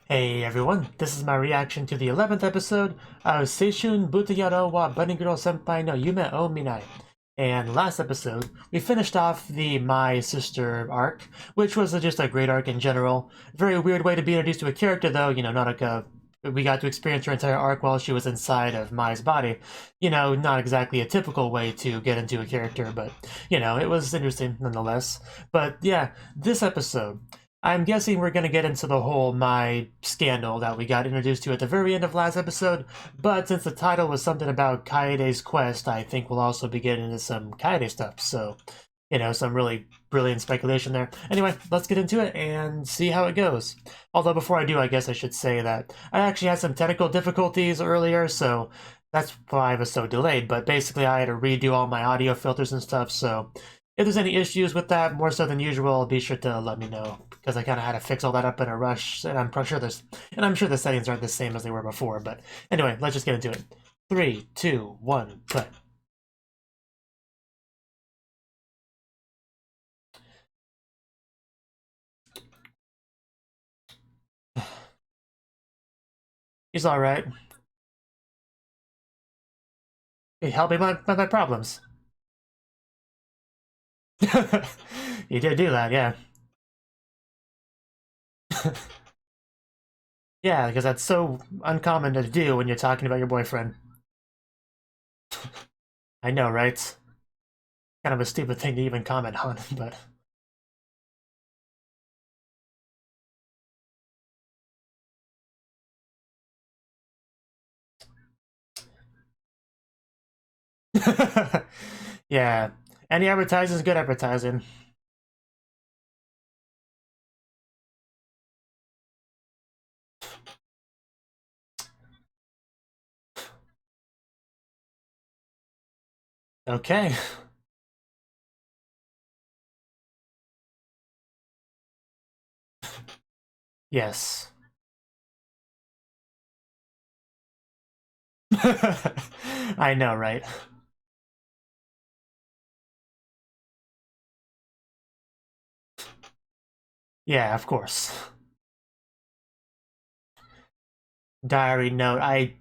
Hey everyone, this is my reaction to the 11th episode of Seishun Buta Yarou wa Bunny Girl Senpai no Yume o Minai. And last episode, we finished off the My Sister arc, which was just a great arc in general. Very weird way to be introduced to a character though, not like a... We got to experience her entire arc while she was inside of Mai's body. Not exactly a typical way to get into a character, but, it was interesting nonetheless. But yeah, this episode... I'm guessing we're going to get into the whole My scandal that we got introduced to at the very end of last episode, but since the title was something about Kaede's quest, I think we'll also be getting into some Kaede stuff, so, some really brilliant speculation there. Anyway, let's get into it and see how it goes. Although before I do, I guess I should say that I actually had some technical difficulties earlier, so that's why I was so delayed, but basically I had to redo all my audio filters and stuff, so if there's any issues with that, more so than usual, be sure to let me know, because I kind of had to fix all that up in a rush, and I'm sure the settings aren't the same as they were before. But anyway, let's just get into it. 3, 2, 1, play. He's all right. He helped me with my problems. You did do that, yeah. Yeah, because that's so uncommon to do when you're talking about your boyfriend. I know, right? Kind of a stupid thing to even comment on, but... Yeah. Any advertising is good advertising. Okay. Yes. I know, right? Yeah, of course. Diary note. I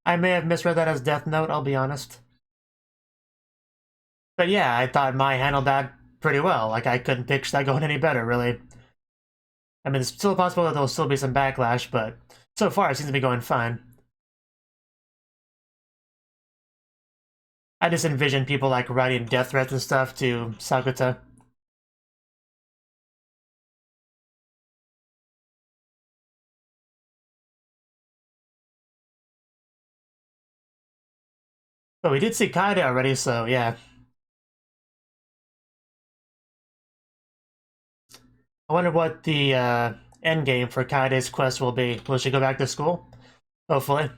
may have misread that as Death Note, I'll be honest. But yeah, I thought Mai handled that pretty well. Like, I couldn't picture that going any better, really. I mean, it's still possible that there'll still be some backlash, but so far it seems to be going fine. I just envision people, like, writing death threats and stuff to Sakuta. But we did see Kaede already, so yeah. I wonder what the end game for Kaede's quest will be. Will she go back to school? Hopefully.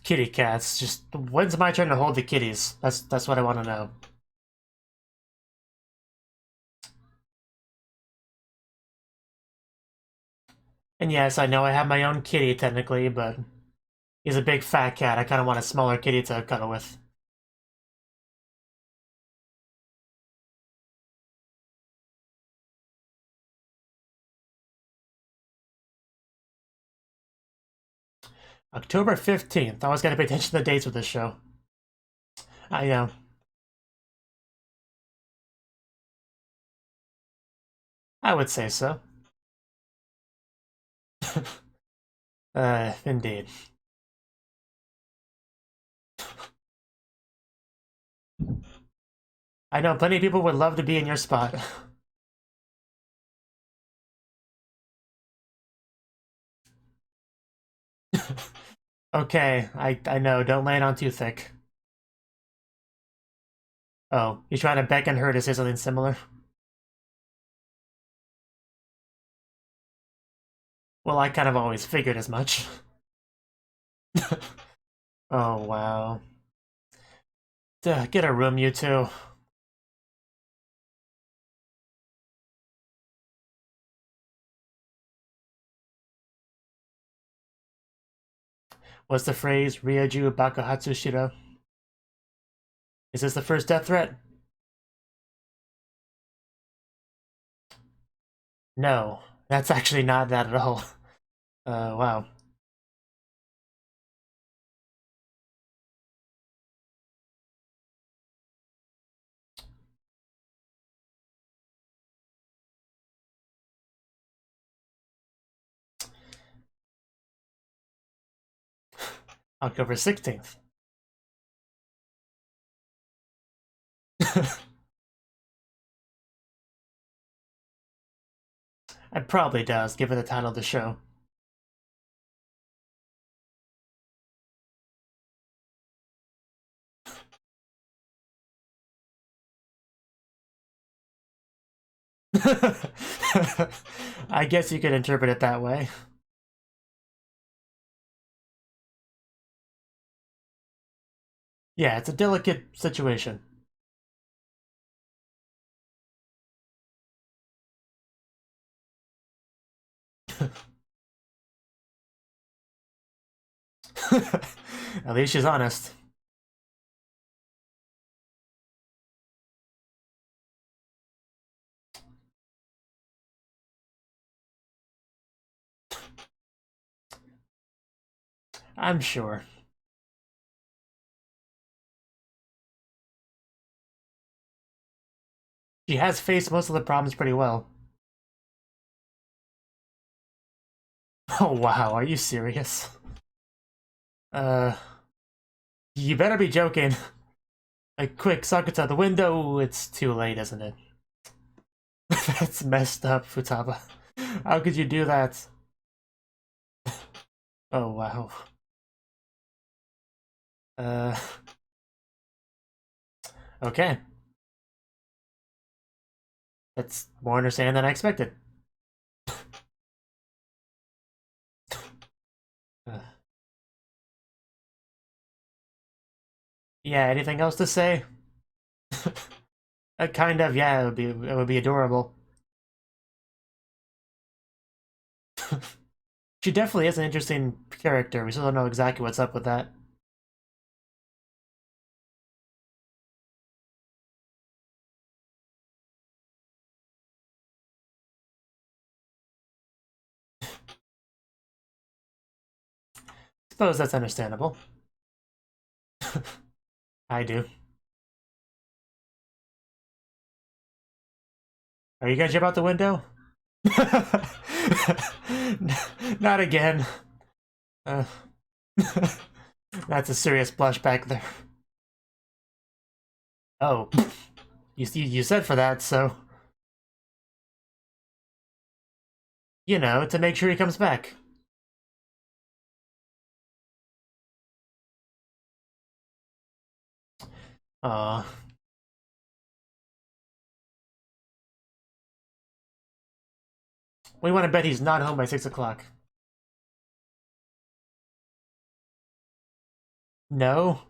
Kitty cats. Just when's my turn to hold the kitties? That's what I want to know. And yes, I know I have my own kitty technically, but he's a big fat cat. I kind of want a smaller kitty to cuddle with. October 15th. I always gotta pay attention to the dates with this show. I know. I would say so. Indeed. I know plenty of people would love to be in your spot. Okay, I know. Don't lay it on too thick. Oh, you trying to beckon her to say something similar? Well, I kind of always figured as much. Oh, wow. Duh, get a room, you two. What's the phrase? Ryuju Bakuhatsu Shiro. Is this the first death threat? No, that's actually not that at all. Wow. October 16th. It probably does, given the title of the show. I guess you could interpret it that way. Yeah, it's a delicate situation. At least she's honest. I'm sure. She has faced most of the problems pretty well. Oh wow, are you serious? You better be joking. Like, quick, Sakuta, the window! It's too late, isn't it? That's messed up, Futaba. How could you do that? Oh wow. Okay. That's more understanding than I expected. Yeah, anything else to say? Kind of, yeah, it would be adorable. She definitely is an interesting character. We still don't know exactly what's up with that. Suppose that's understandable. I do. Are you gonna jump out the window? Not again. That's a serious blush back there. Oh, you said for that, so you know, to make sure he comes back. Aw. We want to bet he's not home by 6 o'clock. No?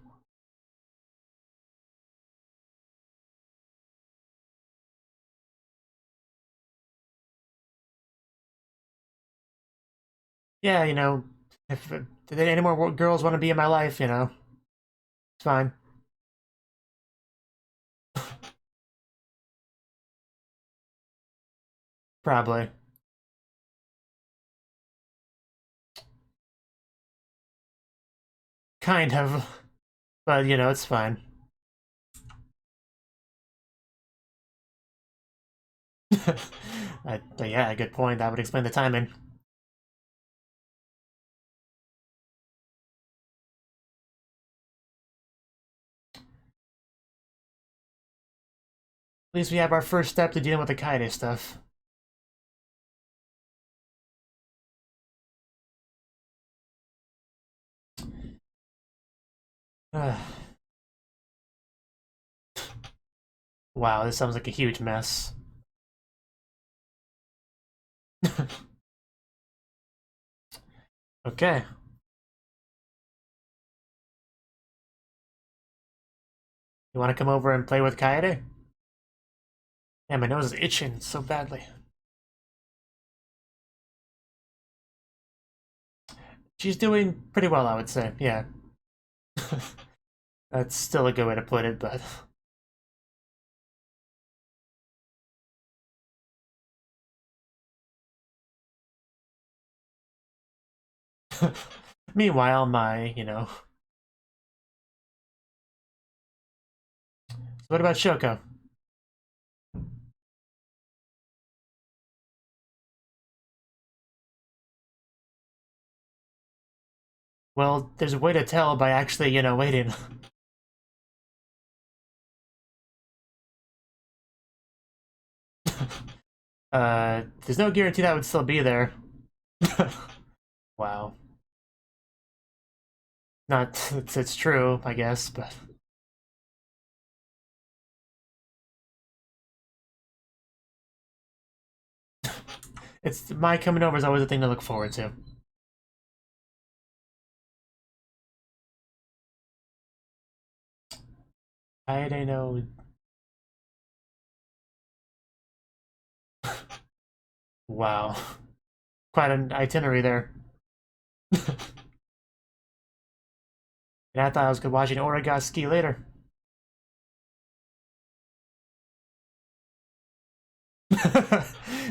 Yeah, you know, if any more girls want to be in my life, you know, it's fine. Probably. Kind of. But, you know, it's fine. But yeah, good point. That would explain the timing. At least we have our first step to dealing with the Kaede stuff. Wow, this sounds like a huge mess. Okay. You want to come over and play with Kaede? Yeah, my nose is itching so badly. She's doing pretty well, I would say, yeah. That's still a good way to put it, but... Meanwhile, So what about Shoko? Well, there's a way to tell by actually, waiting. There's no guarantee that would still be there. Wow. Not, it's true, I guess, but... My coming over is always a thing to look forward to. I don't know. Wow. Quite an itinerary there. And I thought I was good watching Oregon ski later.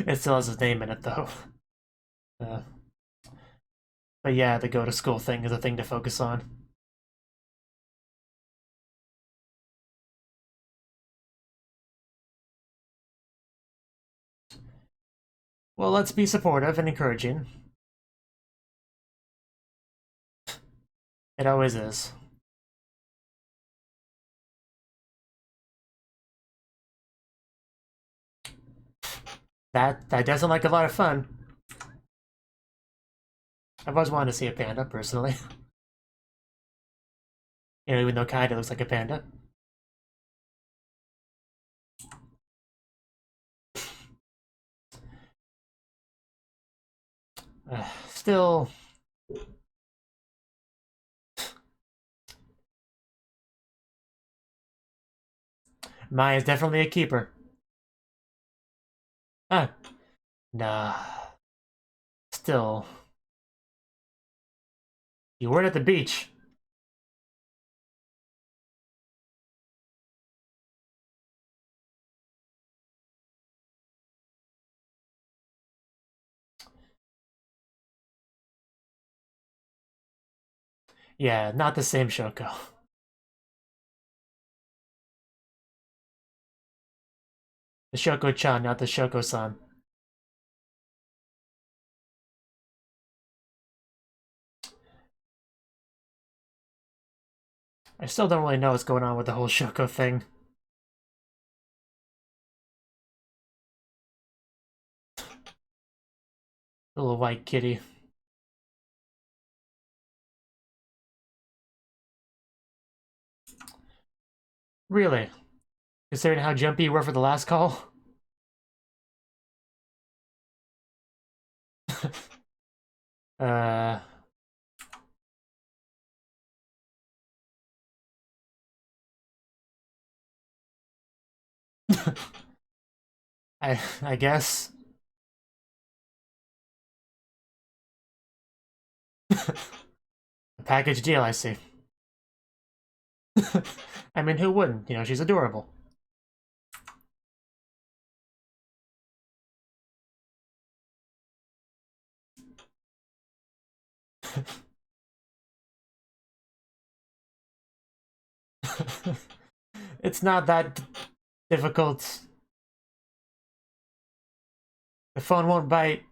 It still has his name in it, though. Uh, but yeah, the go to school thing is a thing to focus on. Well, let's be supportive and encouraging. It always is. That does sound like a lot of fun. I've always wanted to see a panda, personally. Even though Kaida looks like a panda. Still... Mai is definitely a keeper. Ah. Nah. Still... You weren't at the beach. Yeah, not the same Shoko. The Shoko-chan, not the Shoko-san. I still don't really know what's going on with the whole Shoko thing. Little white kitty. Really? Considering how jumpy you were for the last call? uh... I guess. A package deal, I see. I mean, who wouldn't? She's adorable. It's not that difficult. The phone won't bite.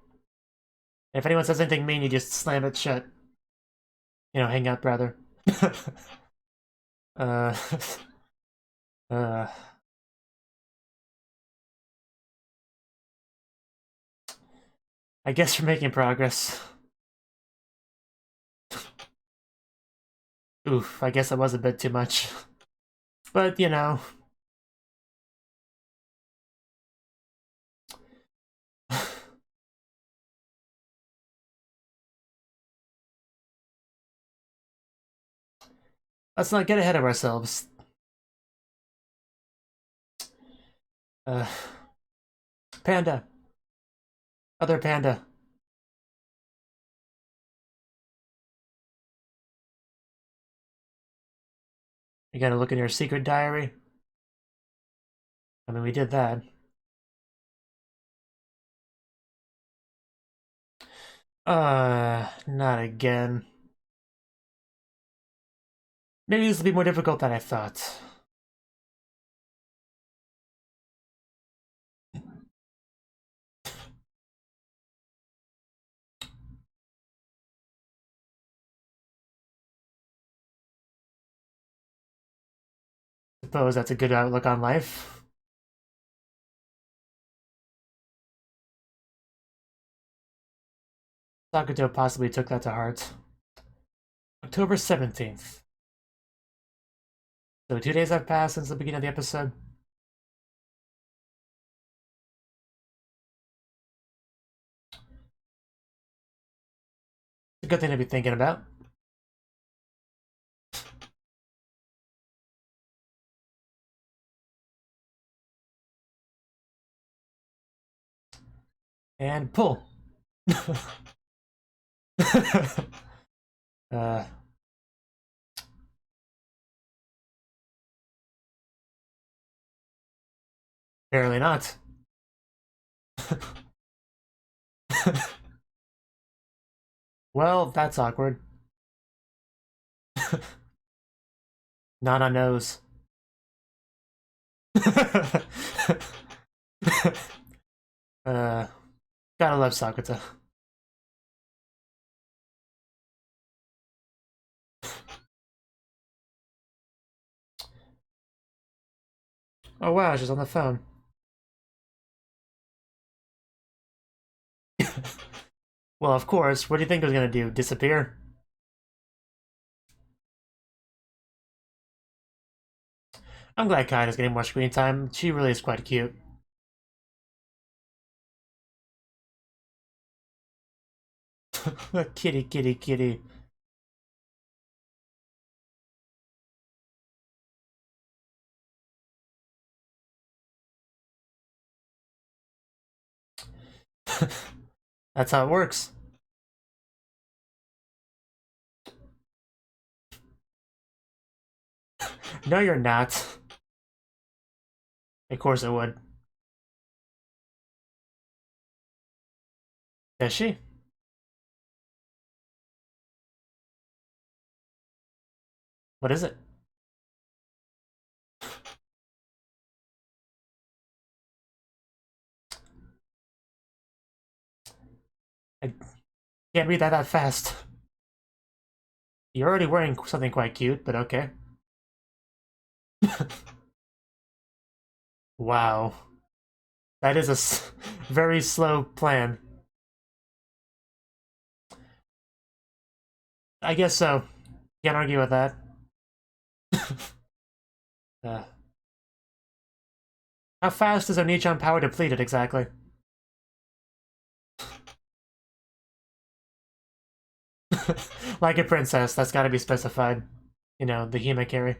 If anyone says anything mean, you just slam it shut. Hang up, rather. uh... uh... I guess we're making progress. Oof, I guess that was a bit too much. But, let's not get ahead of ourselves. Panda. Other panda. You gotta look in your secret diary. I mean, we did that. Not again. Maybe this will be more difficult than I thought. Suppose that's a good outlook on life. Sakuto possibly took that to heart. October 17th. So 2 days have passed since the beginning of the episode. It's a good thing to be thinking about. And pull. uh, apparently not. Well, that's awkward. Nana knows. Gotta love Sakuta. Oh wow, she's on the phone. Well, of course. What do you think it was gonna do? Disappear? I'm glad Kaida's getting more screen time. She really is quite cute. Kitty, kitty, kitty. That's how it works. No, you're not. Of course it would. Does she? What is it? I can't read that fast. You're already wearing something quite cute, but okay. Wow. That is a very slow plan. I guess so. Can't argue with that. uh, how fast is Onichan power depleted exactly? Like a princess, that's gotta be specified. You know, the Yume carry.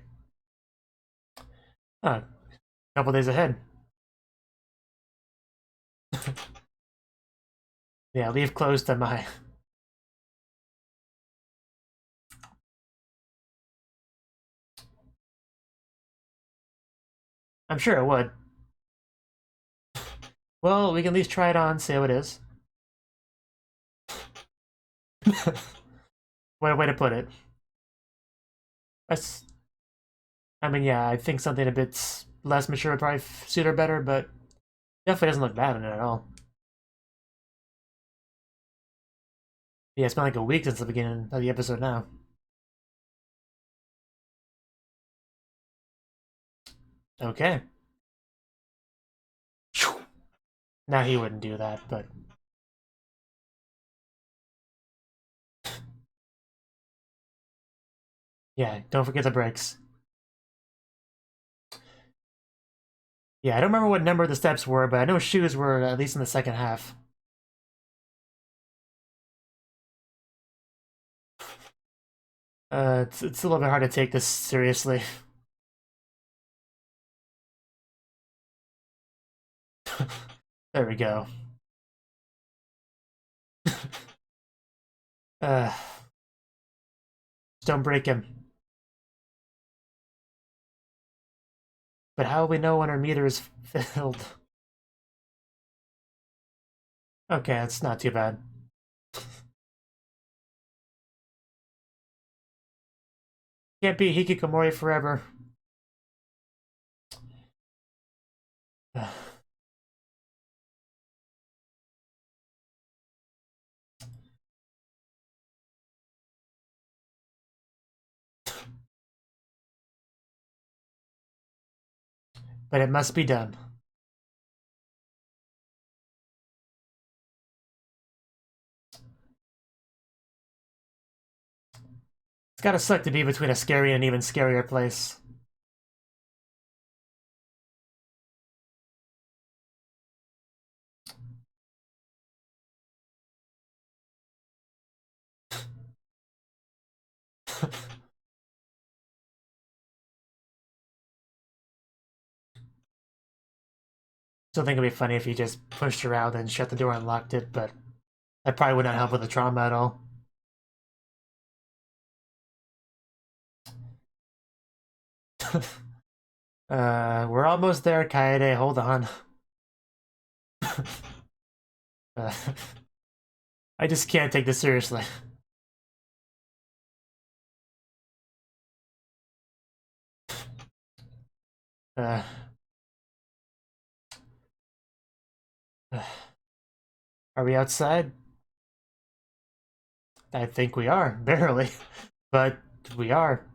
Oh, couple days ahead. Yeah, leave closed to my. I'm sure it would. Well, we can at least try it on, see how it is. Way to put it. That's. I mean, yeah, I think something a bit less mature would probably suit her better, but definitely doesn't look bad in it at all. Yeah, it's been like a week since the beginning of the episode now. Okay. Now he wouldn't do that, but yeah, don't forget the brakes. Yeah, I don't remember what number the steps were, but I know shoes were at least in the second half. It's a little bit hard to take this seriously. There we go. Uh, don't break him. But how will we know when our meter is filled? Okay, that's not too bad. Can't be Hikikomori forever. But it must be done. It's gotta suck to be between a scary and an even scarier place. Still think it'd be funny if you just pushed her out and shut the door and locked it, but that probably would not help with the trauma at all. We're almost there, Kaede. Hold on. I just can't take this seriously. Are we outside? I think we are, barely. But we are.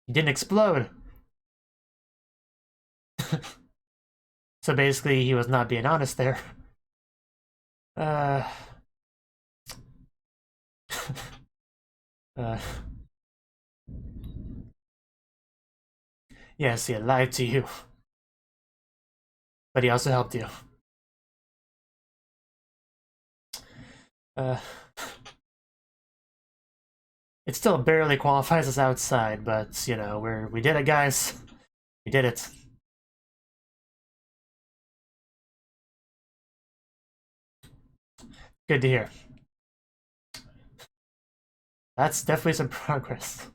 He didn't explode. So basically, he was not being honest there. Yes, he lied to you. But he also helped you. It still barely qualifies as outside, but, you know, we did it, guys. We did it. Good to hear. That's definitely some progress.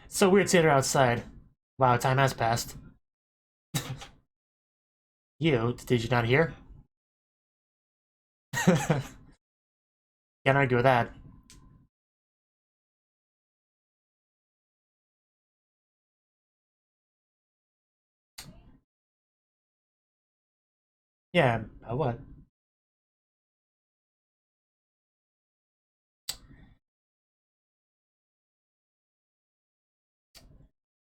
It's so weird seeing her outside. Wow, time has passed. Did you not hear? Can't argue with that. Yeah, what?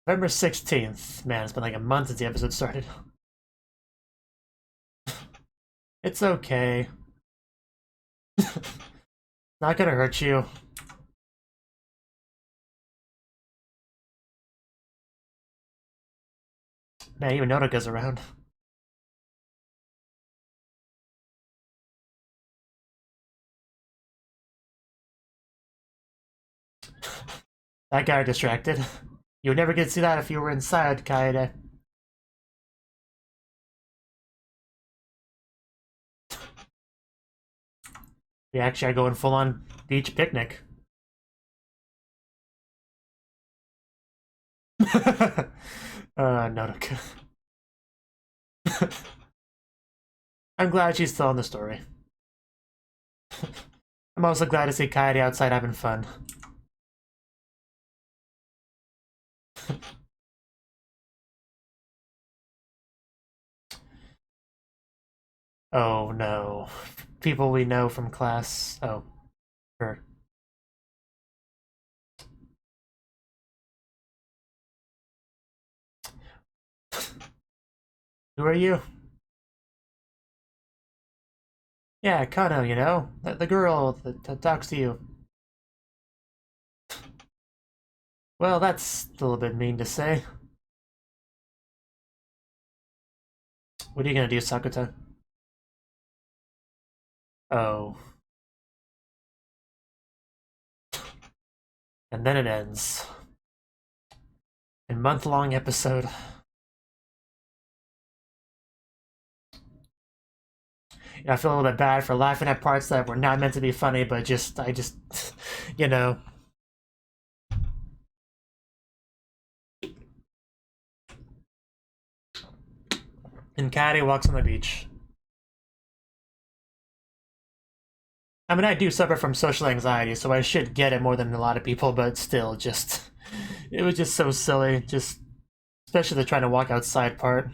November 16th. Man, it's been like a month since the episode started. It's okay. Not gonna hurt you. Man, even Nodoka's around. That guy distracted. You would never get to see that if you were inside, Kaede. We actually are going full-on beach picnic. Nodoka. I'm glad she's still in the story. I'm also glad to see Kaede outside having fun. Oh no. People we know from class. Oh. Sure. Who are you? Yeah, Kano, you know? The girl that talks to you. Well, that's a little bit mean to say. What are you gonna do, Sakuta? Oh. And then it ends. A month-long episode. I feel a little bit bad for laughing at parts that were not meant to be funny, but I just, you know. And Kaede walks on the beach. I mean, I do suffer from social anxiety, so I should get it more than a lot of people, but still, just... It was just so silly, just... Especially the trying to walk outside part.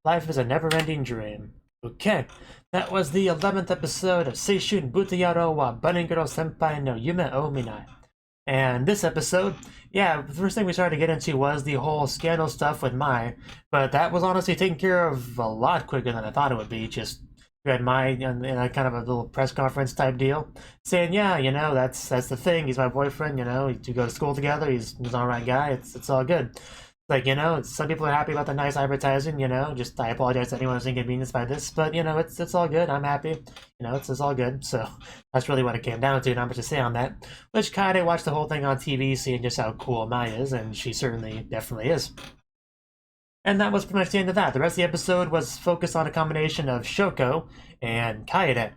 Life is a never-ending dream. Okay, that was the 11th episode of Seishun Buta Yarou wa Bunny Girl Senpai no Yume o Minai. And this episode, yeah, the first thing we started to get into was the whole scandal stuff with Mai, but that was honestly taken care of a lot quicker than I thought it would be. Just we had Mai in a kind of a little press conference type deal, saying, yeah, you know, that's the thing. He's my boyfriend. You know, we go to school together. He's an alright guy. It's all good. Like, you know, some people are happy about the nice advertising, you know, just I apologize to anyone who's inconvenienced by this, but, you know, it's all good, I'm happy, you know, it's all good, so that's really what it came down to, not much to say on that, which Kaede watched the whole thing on TV, seeing just how cool Mai is, and she certainly, definitely is. And that was pretty much the end of that. The rest of the episode was focused on a combination of Shoko and Kaede.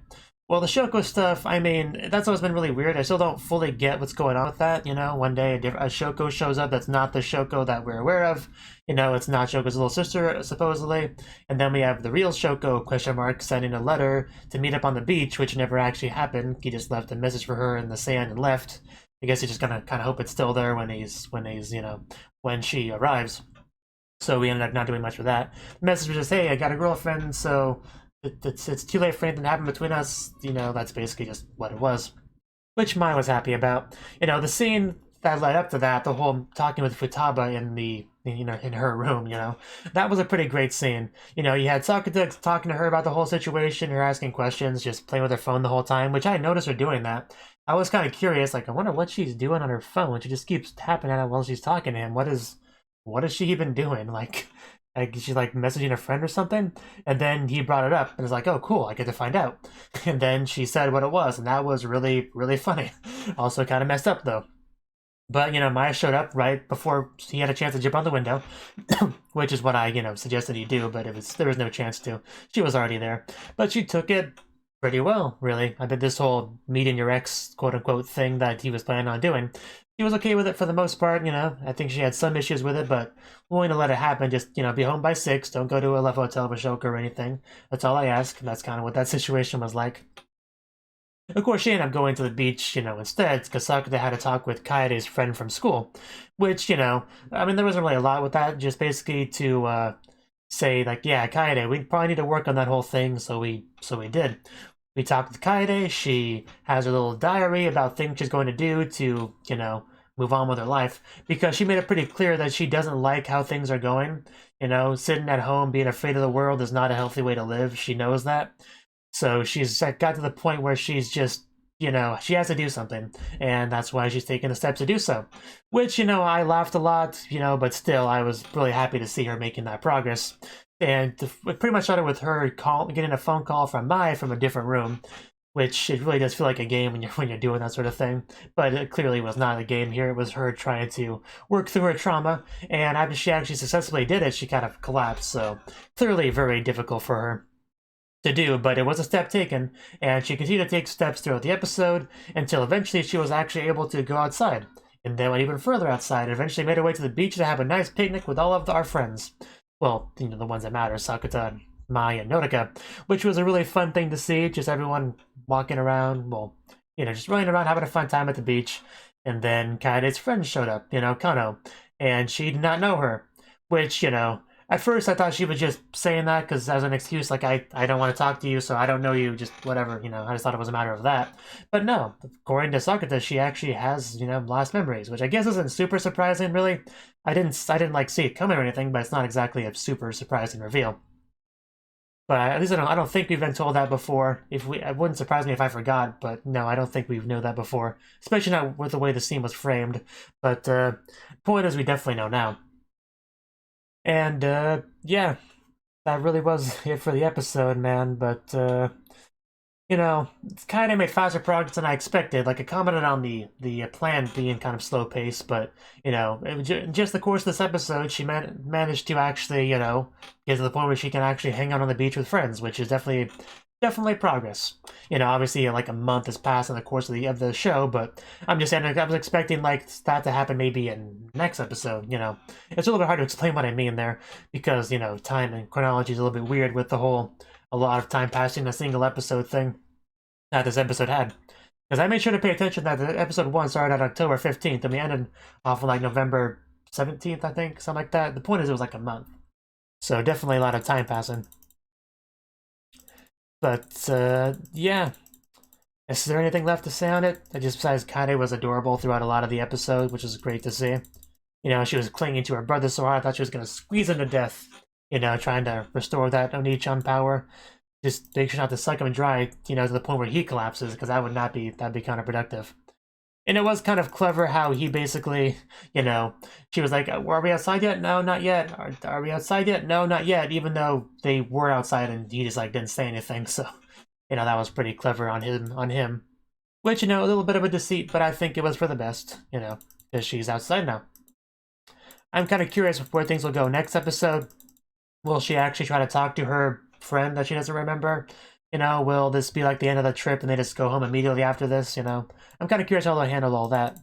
Well, the Shoko stuff, I mean, that's always been really weird. I still don't fully get what's going on with that, you know? One day a Shoko shows up that's not the Shoko that we're aware of. You know, it's not Shoko's little sister, supposedly. And then we have the real Shoko, question mark, sending a letter to meet up on the beach, which never actually happened. He just left a message for her in the sand and left. I guess he's just gonna kind of hope it's still there when you know, when she arrives. So we ended up not doing much with that. The message was just, hey, I got a girlfriend, so it's too late for anything to happen between us. You know, that's basically just what it was. Which Mai was happy about. You know, the scene that led up to that, the whole talking with Futaba in her room, you know, that was a pretty great scene. You know, you had Sakuta talking to her about the whole situation, her asking questions, just playing with her phone the whole time, which I noticed her doing that. I was kind of curious, like, I wonder what she's doing on her phone. She just keeps tapping at it while she's talking to him. What is she even doing? Like she's like messaging a friend or something, and then he brought it up and was like, oh cool, I get to find out. And then she said what it was, and that was really, really funny. Also kind of messed up though. But, you know, Maya showed up right before he had a chance to jump on the window, which is what I, you know, suggested he do, but there was no chance to. She was already there. But she took it pretty well, really. I bet this whole meeting your ex, quote-unquote, thing that he was planning on doing, he was okay with it for the most part, you know. I think she had some issues with it, but willing to let it happen. Just, you know, be home by 6. Don't go to a Love Hotel with Shoko or anything. That's all I ask. That's kind of what that situation was like. Of course, she ended up going to the beach, you know, instead, because Sakuta had to talk with Kaede's friend from school. Which, you know, I mean, there wasn't really a lot with that. Just basically to say, like, yeah, Kaede, we probably need to work on that whole thing, so we did. We talked to Kaede. She has her little diary about things she's going to do to, you know, move on with her life, because she made it pretty clear that she doesn't like how things are going. You know, sitting at home being afraid of the world is not a healthy way to live. She knows that. So she's got to the point where she's just, you know, she has to do something, and that's why she's taking the steps to do so. Which, you know, I laughed a lot, you know, but still, I was really happy to see her making that progress. And it pretty much started with her getting a phone call from Mai from a different room, which it really does feel like a game when you're doing that sort of thing. But it clearly was not a game here. It was her trying to work through her trauma, and after she actually successfully did it, she kind of collapsed. So clearly very difficult for her to do, but it was a step taken, and she continued to take steps throughout the episode until eventually she was actually able to go outside, and then went even further outside and eventually made her way to the beach to have a nice picnic with all of our friends. Well, you know, the ones that matter, Sakuta, Mai, and Nodoka, which was a really fun thing to see, just everyone walking around, well, you know, just running around having a fun time at the beach. And then Kaede's friend showed up, you know, Kano, and she did not know her, which, you know, at first I thought she was just saying that because as an excuse, like, I don't want to talk to you, so I don't know you, just whatever, you know, I just thought it was a matter of that. But no, according to Sakuta, she actually has, you know, lost memories, which I guess isn't super surprising, really. I didn't like see it coming or anything, but it's not exactly a super surprising reveal. But at least I don't think we've been told that before. It wouldn't surprise me if I forgot, but no, I don't think we've known that before. Especially not with the way the scene was framed. But point is, we definitely know now. And yeah, that really was it for the episode, man. But you know, it's kind of made faster progress than I expected. Like, I commented on the plan being kind of slow paced, but you know, just the course of this episode, she managed to actually, you know, get to the point where she can actually hang out on the beach with friends, which is definitely progress. You know, obviously, like a month has passed in the course of the show, but I'm just saying, I was expecting like that to happen maybe in next episode. You know, it's a little bit hard to explain what I mean there because you know, time and chronology is a little bit weird with the whole a lot of time passing a single episode thing that this episode had. Because I made sure to pay attention that the episode 1 started on October 15th and we ended off on like November 17th, I think, something like that. The point is it was like a month. So definitely a lot of time passing. But yeah. Is there anything left to say on it? Just besides Kaede was adorable throughout a lot of the episode, which is great to see. You know, she was clinging to her brother so hard I thought she was going to squeeze him to death. You know, trying to restore that Oni-chan power. Just make sure not to suck him dry, you know, to the point where he collapses, because that'd be counterproductive. And it was kind of clever how he basically, you know, she was like, are we outside yet? No, not yet. Are we outside yet? No, not yet, even though they were outside and he just like didn't say anything. So, you know, that was pretty clever on him. Which, you know, a little bit of a deceit, but I think it was for the best, you know, because she's outside now. I'm kind of curious where things will go next episode. Will she actually try to talk to her friend that she doesn't remember? You know, will this be like the end of the trip and they just go home immediately after this? You know, I'm kind of curious how they'll handle all that.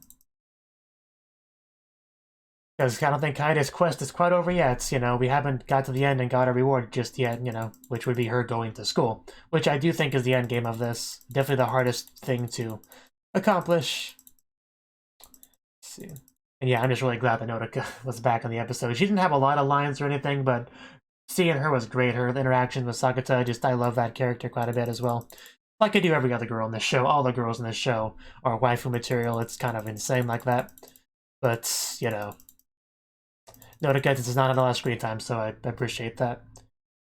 Because I don't think Kaede's quest is quite over yet. You know, we haven't got to the end and got a reward just yet, you know, which would be her going to school. Which I do think is the end game of this. Definitely the hardest thing to accomplish. Let's see. And yeah, I'm just really glad that Nodoka was back on the episode. She didn't have a lot of lines or anything, but seeing her was great. Her interaction with Sakata, I love that character quite a bit as well. Like I do every other girl in this show. All the girls in this show are waifu material. It's kind of insane like that. But, you know, Nodoka does not have a lot of screen time, so I appreciate that.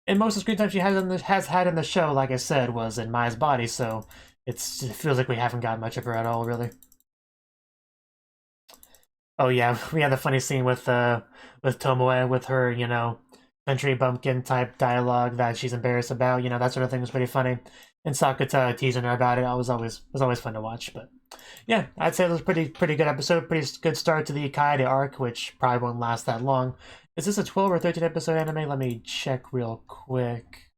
And most of the screen time she has had in the show, like I said, was in Mai's body, so it feels like we haven't got much of her at all, really. Oh yeah, we had the funny scene with Tomoe, with her, you know, country bumpkin type dialogue that she's embarrassed about, you know, that sort of thing was pretty funny. And Sakata teasing her about it was always fun to watch. But yeah, I'd say it was a pretty good episode, pretty good start to the Kaede arc, which probably won't last that long. Is this a 12 or 13 episode anime? Let me check real quick.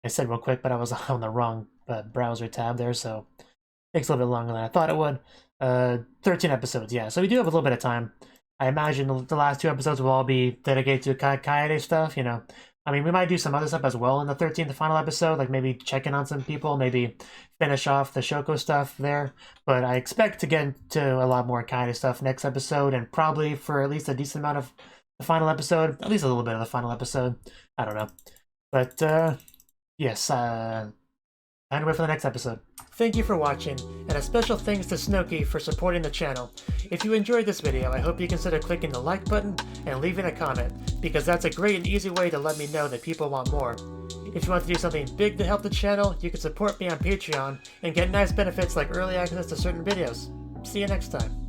I said real quick, but I was on the wrong browser tab there, so it takes a little bit longer than I thought it would. 13 episodes, yeah. So we do have a little bit of time. I imagine the last 2 episodes will all be dedicated to Kaede stuff, you know. I mean, we might do some other stuff as well in the 13th final episode, like maybe check in on some people, maybe finish off the Shoko stuff there. But I expect to get into a lot more Kaede stuff next episode, and probably for at least a decent amount of the final episode, at least a little bit of the final episode. I don't know. But, yes, time to wait for the next episode. Thank you for watching, and a special thanks to Cnouki for supporting the channel. If you enjoyed this video, I hope you consider clicking the like button and leaving a comment, because that's a great and easy way to let me know that people want more. If you want to do something big to help the channel, you can support me on Patreon and get nice benefits like early access to certain videos. See you next time.